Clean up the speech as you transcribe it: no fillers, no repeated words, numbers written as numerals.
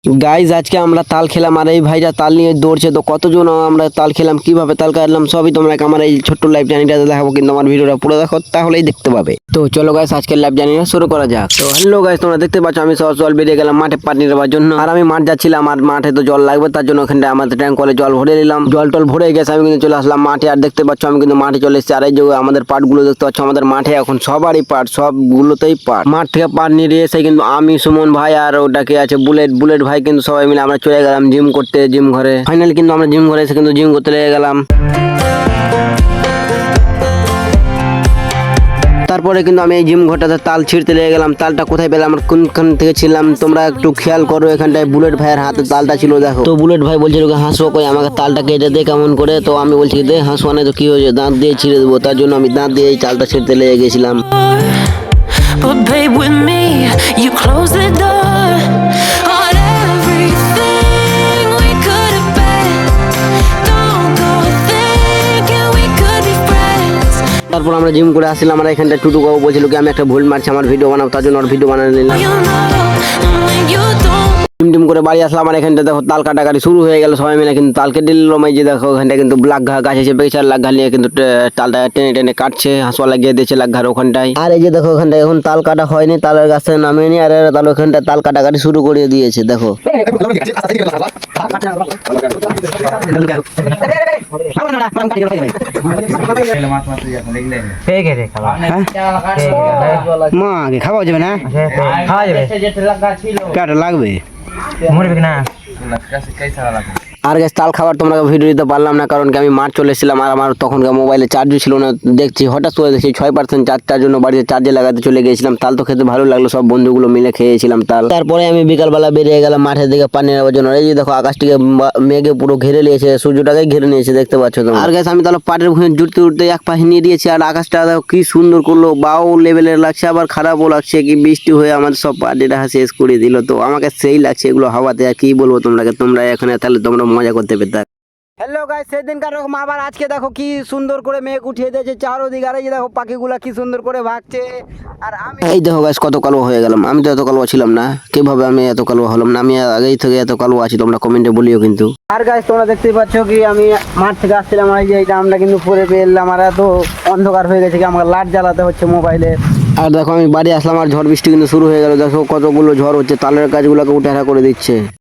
Guys আজকে আমরা তাল খেলাম আর এই ভাইরা তাল নিয়ে দৌড়ছে। তো কতজন আমরা তাল খেলাম, কিভাবে তাল কাটলাম সবই তোমরা আমার এই ছোট্ট লাইভ জার্নিটাতে দেখাবো, কিন্তু আমার ভিডিওটা পুরো দেখো তাহলেই দেখতে পাবে। তো চলো গাইস আজকের লাইভ জার্নিটা শুরু করা যাক। তো হ্যালো গাইস, তোমরা দেখতে পাচ্ছ আমি সব জল বেরিয়ে গেলাম মাঠে পানি নেওয়ার জন্য। আর আমি মাঠ যাচ্ছিলাম আর মাঠে তো জল লাগবে, তার জন্য ওখানটা আমাদের ট্যাঙ্ক কলে জল ভরে নিলাম। জল টল ভরে গেছে, আমি কিন্তু চলে আসলাম মাঠে। আর দেখতে পাচ্ছ আমি কিন্তু মাঠে চলে এসেছি। আর এই যে আমাদের পাটগুলো দেখতে পাচ্ছ, আমাদের মাঠে এখন সবারই পাট, সবগুলোতেই পাট। মাঠ থেকে পাট নিয়ে এসে কিন্তু আমি, সুমন ভাই আর ওটাকে আছে বুলেট ভাই, কিন্তু সবাই মিলে আমরা চলে গেলাম জিম করতে, জিম ঘরে। ফাইনালি কিন্তু আমরা জিম ঘরে এসে কিন্তু জিম করতে লেগে গেলাম। তারপরে কিন্তু আমি এই জিম ঘরটাতে তাল ছিঁড়তে লেগে গেলাম। তালটা কোথায় পেলাম আর কোনখান থেকে ছিলাম তোমরা একটু খেয়াল করো। এখানটায় বুলেট ভাইয়ের হাতে তালটা ছিল, দেখো। তো বুলেট ভাই বলছিল হাসো কই, আমাকে তালটা কেটে দে কেমন করে। তো আমি বলছি দে হাসো না, তো কি হয়েছে, দাঁত দিয়ে ছিঁড়ে দেবো। তার জন্য আমি দাঁত দিয়ে এই চালটা ছিঁড়তে লেগে গেছিলাম। But babe, with me, you close the door on everything we could have been. Don't go thinking we could be friends. তারপর আমরা জিম করে আসছিলাম। আমরা এখানটা টুটু বাবু বলছিল কি আমি একটা ভুল মারছি, আমার ভিডিও বানাবো, তার জন্য ওর ভিডিও বানিয়ে নিলাম। You know, and when you don't. Team করে বাড়ি আসলাম। আর এখানটা দেখো তাল কাটাকাটি শুরু হয়ে গেল, সবাই মিলে কিন্তু তাল কেটে নিলাম। এই যে দেখো এখানটা কিন্তু লাঘা গাছ এসে পেয়েছে, আর লাঘা নিয়ে কিন্তু তালটা টেনে টেনে কাটছে, হাঁসুয়া লাগিয়ে দিয়েছে লাঘার ওখানটায়। আর এই যে দেখো ওখানটায় এখন তাল কাটা হয়নি, তালের গাছ থেকে নামেনি, আর এরা তাল ওখানটা তাল কাটাকাটি শুরু করে দিয়েছে দেখো। মা আগে খাওয়া যাবে না, খাওয়া যাবে কাটা লাগবে মরবে না। আর গাছ তাল খাবার তোমরা ভিডিও দিতে পারলাম না, কারণ কি আমি মাঠ চলে এসেছিলাম। আর আমার তখনকার মোবাইলে চার্জও ছিল না। দেখছি হঠাৎ করে দেখছি 6% চার্জটার জন্য বাড়িতে চার্জে লাগাতে চলে গিয়েছিলাম। তাল তো খেতে ভালো লাগলো, সব বন্ধুগুলো মিলে খেয়েছিলাম তাল। তারপরে আমি বিকালবেলা বেরিয়ে গেলাম মাঠের দিকে পানি নেওয়ার জন্য। এই যে দেখো আকাশটিকে মেঘে পুরো ঘিরে নিয়েছে, সূর্যটাকে ঘিরে নিয়েছে, দেখতে পাচ্ছ তোমরা। আর গাছ আমি তাহলে পাটের ভুঁয়ে জুড়তে উঠতে এক পাশে নিয়ে দিয়েছি। আর আকাশটা দেখো কি সুন্দর করলো, বাও লেভেলের লাগছে, আবার খারাপও লাগছে। কি বৃষ্টি হয়ে আমাদের সব পাটিটা শেষ করে দিল। তো আমাকে সেই লাগছে এগুলো হাওয়াতে, আর কি বলবো তোমরা এখানে তাহলে তোমরা মজা করতে পেতে। হ্যালো গাইস, সেদিনকার রকম আবার আজকে দেখো কি সুন্দর করে মেঘ উঠিয়ে দিয়েছে চারোদিকে। আর এই যে দেখো পাখিগুলা কি সুন্দর করে ভাগছে। আর আমি এই দেখো গাইস কত কালো হয়ে গেলাম। আমি তো এত কালো ছিলাম না, কিভাবে আমি এত কালো হলাম না? আমি আগেই থেকে এত কালো আছি, তোমরা কমেন্টে বলিও কিন্তু। আর গাইস তোমরা দেখতেই পাচ্ছ কি আমি মাঠ থেকে আসছিলাম, এই যে এইটা আমরা কিন্তু পরে পেলাম। আর এত অন্ধকার হয়ে গেছে কি আমাকে লাইট জ্বালাতে হচ্ছে মোবাইলে। আর দেখো আমি বাড়ি আসলাম আর ঝড় বৃষ্টি কিন্তু শুরু হয়ে গেল। দেখো কতগুলো ঝড় হচ্ছে, তালের গাছগুলোকে উঠে করে দিচ্ছে।